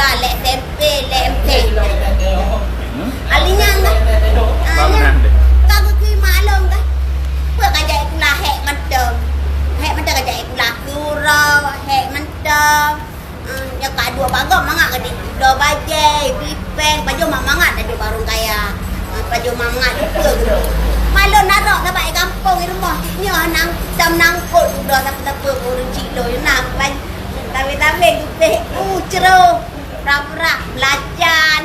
sekolah, lek SMP, lek MP. Alinya enggak. Kau kui maklum kan? Buat kajak ikulah hek mendem. Hek mendem kajak ikulah kurau, hek mendem. Ya kak dua bagong mangak ke dua bajai, pipeng, baju mangat ada barung kaya. Baju mangat itu. Malu narok ke baik kampung di rumah. Nya nang dam nangkut udah tapi urun cilo nak ban. Tapi gitu cerah. Rap belacan.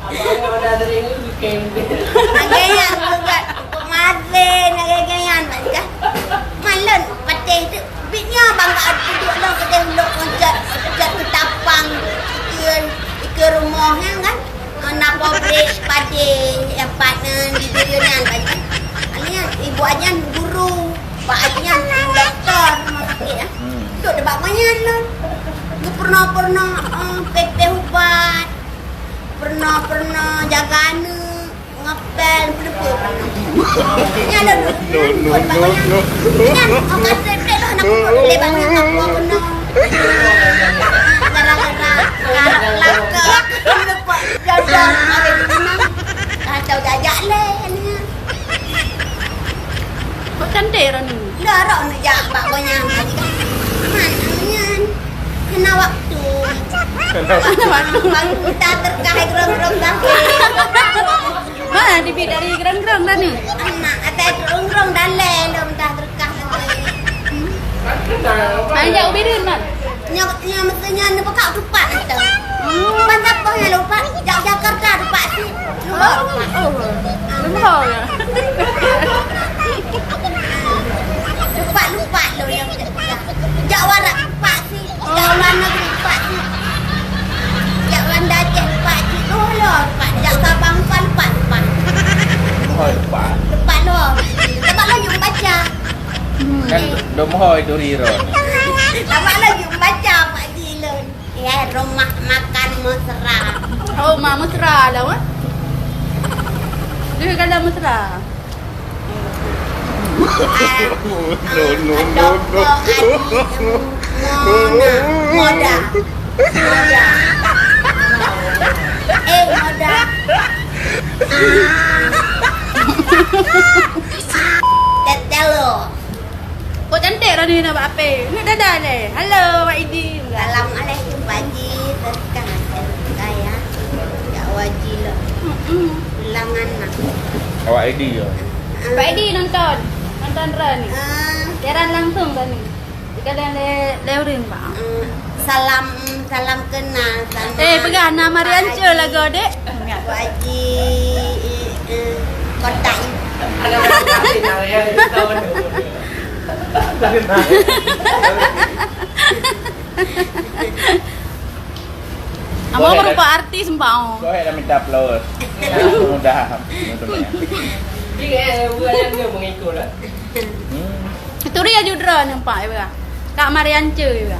Abang ada dari ini weekend. Nagayan juga. Mazen nagayan baca. Malun pate itu. Bitnya bangga duduk lah ke tembok jatuh tapang ke rumahnya kan. Nak pabrik pade yang partner di dunia baca. Alinya ibu aja guru, pak aja doktor rumah sakit ya. Duduk debat banyak lah. Pernah PP ubat, pernah jaga anak, ngapel, pernah. Ini ada no. Ini orang kata lah nak lebat nak pernah. Gara-gara lakak, lepas jajan ada di mana? Kacau jajak le ni. Kok cantik Rani? Darah nak jak baknya. Kena waktu. Kita terkait gerong-gerong dah. Mana dibit dari gerang-gerang dah ni? Anak ada gerong-gerong dalam dah terkait. Banyak ubirin man. Nya mestinya nak pakak tupat tu. Banyak apa yang lupa? Jakarta tupat tu. Lupa ya. Lupa lo yang Jawara tupat si. Jawaran negeri tupat si. Jawaran Aceh tupat si. Oh lo tupat. Jak Sabang tupat. Tupat lo. Sebab lo yang baca. Kan domhoy duriro. Sebab lo yang baca Pak Jilun. Ya rumah makan mesra. Oh, mak mesra lah wah. Dia kalau mesra. No. Moda. Moda. Tetelo. Kok cantik Rani nak buat apa? Ni dadah le. Hello Pak Idi. Assalamualaikum Pak Ji. Terkah saya. Ya wajib lah. Ulangan nak. Awak ID yo. Pak Idi nonton Rani. Siaran langsung Rani. Jika le urin Pak. Salam kenal sama. Pegang nama Rianca lah kau dek. Wajib kotak. Ada kasih nak ya tahun. Amo berupa artis mbak. Kau yang minta upload. Mudah. Dia bukan dia mengikut lah. Itu Ria Judra nampak ya. Kak Marianca ya.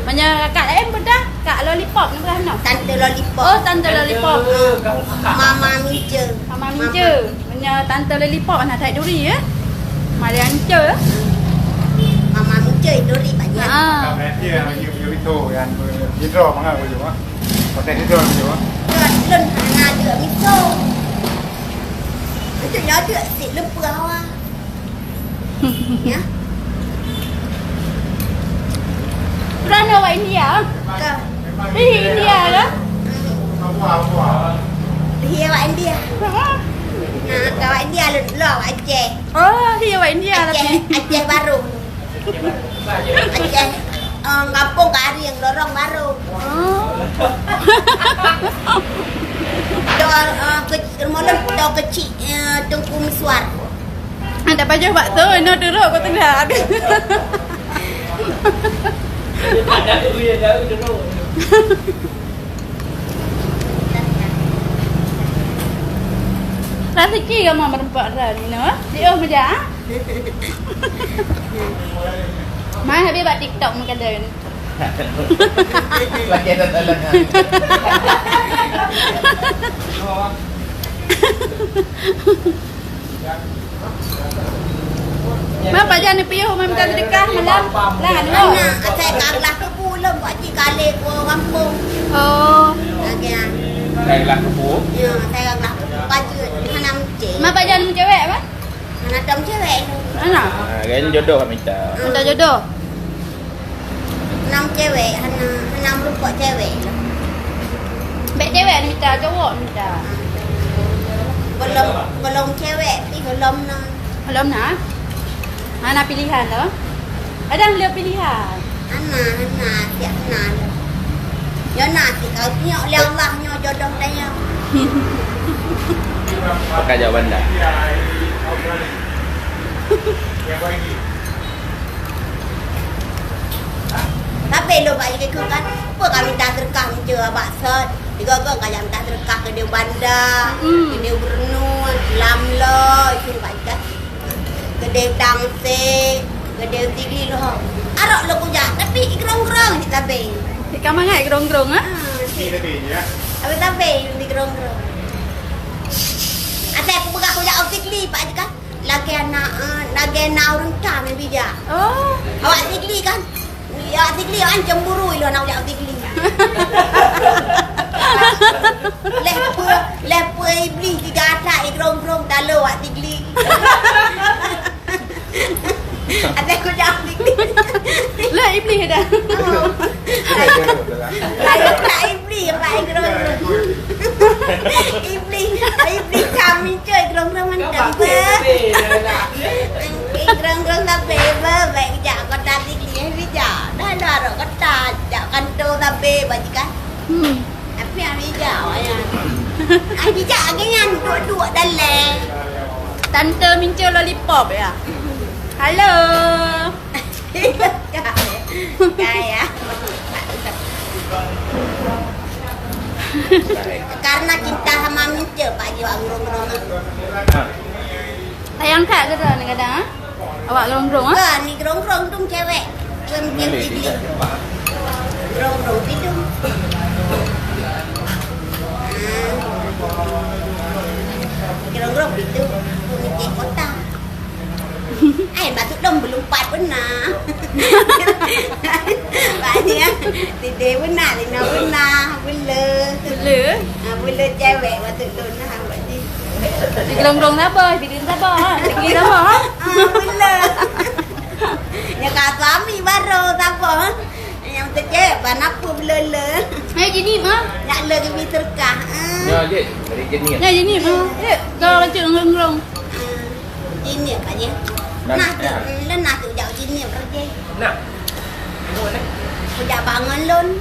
Banyak kak lain bedah, kak lollipop ni bedah no. Tante lollipop. Oh, tante lollipop. Mama Minja. Mama Minja. Banyak tante lollipop nak tak duri ya. Marianca. Mama Minja duri banyak. Ha. Dia yang itu yang hidro mana boleh juga. Pakai hidro juga. Lun anak dia miso. Itu ya dia si lepah awak. Ya. Kerana awak India? India ke? Dia awak India. Awak India lu awak Aceh. Oh, dia awak India lah. Aceh baru. Aceh kampung kari yang dorong baru. Dor kecil Tengku Miswar. Ada baju buat tu, no duduk kau tengah. Ada tu ya jauh dulu. Rezeki kamu berempat Rani no? Dia macam Mai habis buat TikTok makan dia ni. Lagi ada talangan. Mak jangan piuh minta sedekah malam. Lah Anak saya kalah ke belum buat cik kali ke kampung. Oh. Lagi ah. Saya lah kepuk. Ya, saya lah baju hanam cik. Mak pajan cewek apa? Anak dom cewek tu. Mana? Kan jodoh kami minta. Minta jodoh. 6 cewek, hanam rupa cewek. Bek cewek ni minta, cowok ni minta. Belum cewek, tapi belum nak. Belum nak? Mana pilihan tu? Ada yang pilihan. Anak, siap nak. Ya nak, kau tengok oleh Allah nyo jodoh dia. Pakai jawaban dah. Tapi lo bagi ke kan, apa kami tak terkah mencuri bakso. Juga kau kaya minta terkah ke dia bandar, ke dia bernur, lamlo, itu baca. Ke dia tangse, ke dia tinggi loh. Arok lo kujak, tapi gerong-gerong di tabe. Di kamar ngai gerong-gerong ah. Ini tadi ya. Apa tabe di gerong-gerong. Ate aku buka kujak otikli pak kan. Lagi anak orang tam ni bija. Oh. Awak tigli kan? Ya tigli an cemburu lo nak awak tigli. Lepo iblis tiga atak ikrong-krong dalu awak tigli. Ada aku jawab tigli. Lah iblis dah. Saya tak iblis pak ikrong-krong. Iblis kami cuy ikrong-krong mantap. Ikrong-krong tak beba baik jak kau tak tigli bija. Dah dah kau tak jak kanto tak beba kan. Tapi yang bijak ya. Ai bijak ganyan dua-dua dalam. Tante minta lollipop ya. Halo. Kaya. Karena cinta sama minta Pak Ji awak gerong-gerong. Sayang kak ke kadang-kadang ah? Awak gerong-gerong ah? Kan ni gerong-gerong tu cewek. Pemimpin tigli. Gerong-gerong itu. Gerong-gerong itu pemimpin kota. Batu dom belum pat benar. Banyak. Tidak benar, lina benar. Bela cewek batu dom nah. Di gerong-gerong sabar, bikin sabar. Bikin sabar. Bela. Ya kak suami baru sabar. Yang tu cewek apa bela. Hai jenis mah. Nak le ke terkah. Ya je, dari jenis. Ya jenis mah. Kau lanjut gerong-gerong. Ini apa je? Nah tu jauh sini kerja. Nak. Sudah bangun lon.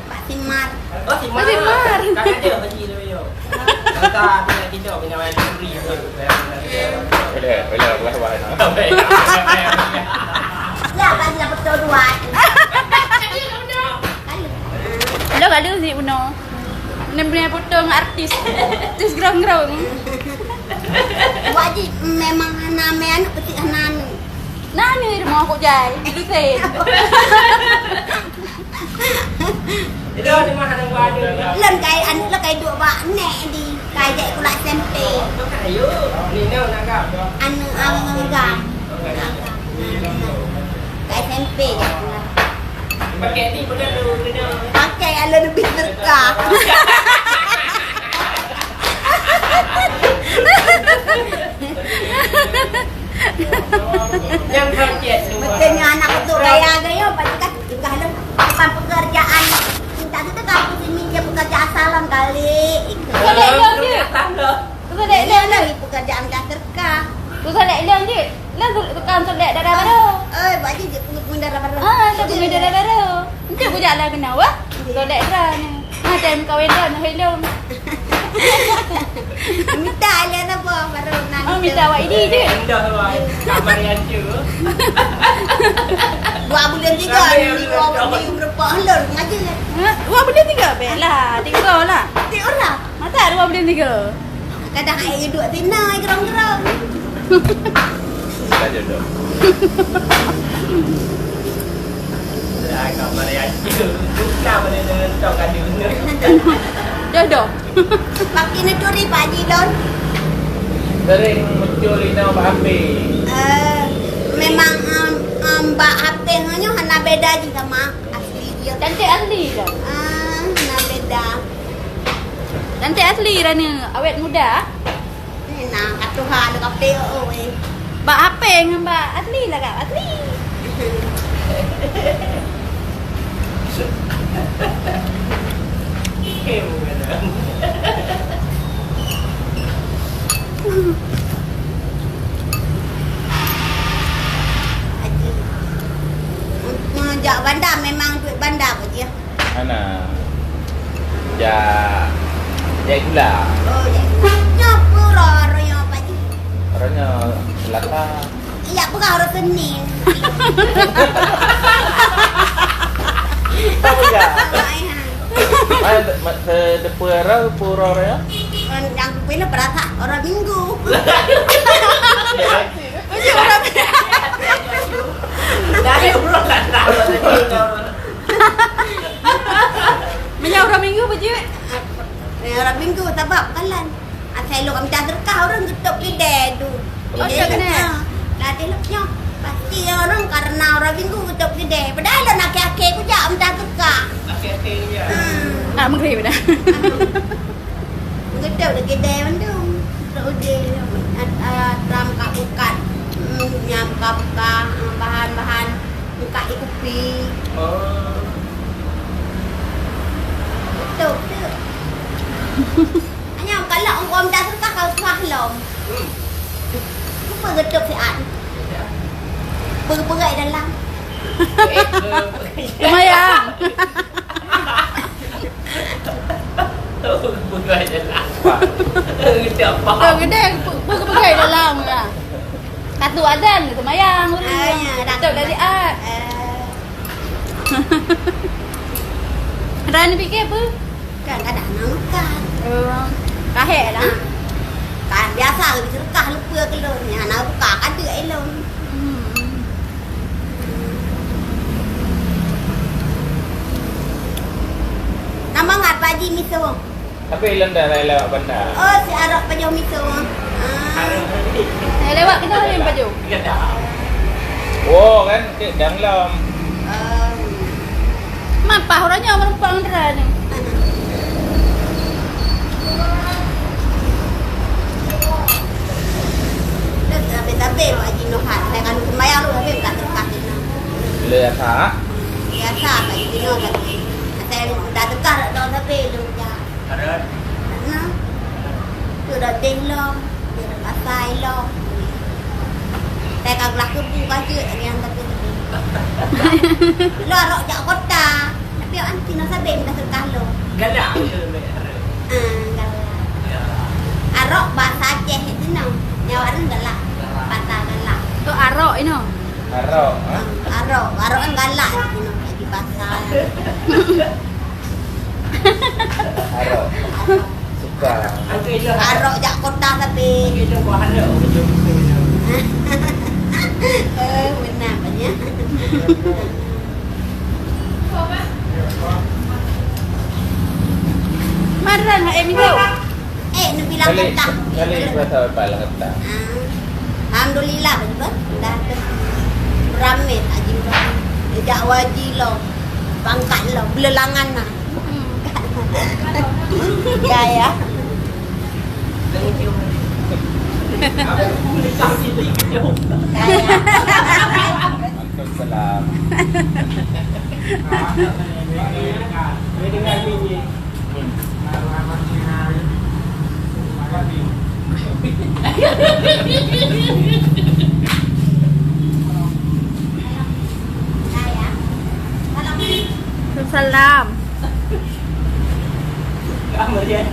Pak Simar. Oh, si Mar. Kan ada bagi dia yo. Kata dia kita punya main free. Boleh buat-buat. Ya, bagi dapat dua. Halo kalau si Uno. Benar-benar potong artis. Artis gerong-gerong. Wajib memang nama anak petik anak. Nah ni rumah aku jai. Lutin. Itu di mana ada ada. Lên cái anh là cái đũa bạ nè đi cái dạy của lại xem tê Ayo, ni nak nak kau. anh gam cái xem tê Pakai ni boleh tu kena. pakai anh lên lebih terkah Yang pakai tu. Betulnya anak itu gaya pasti juga ada depan pekerjaan minta itu kan minta pekerjaan salam kali Kau nak ilang je. Kau nak ilang je. lagi pekerjaan dah terkah Kau nak ilang je. Lah tukang solek darah baru. baju je pun darah baru Dah punya darah baru. Nanti aku jalan kena wah. Solek darah ni. Time kahwin dah nak ilang. minta alian apa baru nanti Oh minta awak ini je. Indah tu. Kamar yang tu. 2 bulan 3 ni berapa halur ngaji kan 2 bulan 3 belah. 3 lah. ti orang Mata 2 bulan 3. kadang ai duk tina gerong-gerong Kita jodoh. Kamar yang tu. Bukan boleh tahu kan dia. Jodoh. makin curi Pak Haji Don Sering mencuri nama HP. memang Mbak HP nya hanya beda je sama asli dia. Cantik asli dah. Nah beda. Cantik asli dah ni. Awet muda. Nah kat Tuhan dekat PO eh. Mbak apa dengan Mbak asli lah kak? Asli. Haji. Mengajak bandar memang duit bandar apa dia? Mana? Ya. Ya gula. Oh, nyapa orang yang apa je? Orangnya selatan. Ya, bukan orang Senin. Tahu enggak? Ai, Depan orang pura orang. yang pilih berasa orang Minggu. Dari obrolan tahu tadi. Menyau orang minggu apa je? Orang Minggu sebab kalan. Asal lo kami terkah orang tutup kedai tu. Oh, tak kena? Lah teloknya. Pasti orang karena orang Minggu tutup kedai. Padahal lo nak akhir aku jak minta terkah. Akhir-akhirnya. Ah, mengerti benar. Tutup de kedai mandung. Udah ram kak bukan. Nyam kak buka bahan-bahan buka kopi. Oh. Tutup tu. Hanya kalau orang dah terkah kau suah lom. Apa tutup si an? Bergerak dalam. Lumayan. Bukan je lah. Kita Kau faham. gede pergi dalam lah. Satu adan gitu mayang. Tutup dari art. Ran fikir apa? Kadang-kadang nak makan. Kahek lah. Kan biasa ke serkah lupa ke lon. Yang nak buka ada elon. Nama ngat Haji miso. Tapi ilan dah lewat bandar. Oh si Arok pajau miso. Saya lewat kita ada yang baju. Kita dah. Oh kan dang lam. Mapah orangnya merupakan ran. Tapi Haji Nohat. Saya kan sembahyang lu tapi tak terkah. Lihat tak? Biasa Haji Nohat. Saya dah tekar dah tapi lu ya. Ada. Nah. Tu dah tengok. Dia dah pasai lo. Saya kan laku buka je yang tapi. Lu arok jak kota. Tapi anti nak sabe minta tekah lo. Galak je ada. Galak. Arok bahasa Aceh itu nang. Nyawa orang galak. Patah galak. Tu arok ini. Arok. Arok kan galak itu di pasar. Arok. Suka. Angkat je. Arok jak kota tapi. Angkat je kau ada. Benar banyak. Maran nak emito. Nak bilang Kali kota. berapa palang kata? Alhamdulillah betul. Dah ramai aji ramai. Jak waji lo. Pangkat lo, belelangan lah. Gaya. Boleh kasih link je. Gaya. Waalaikumsalam. Dia dengar bunyi. Gaya. Salam. Kamu dia.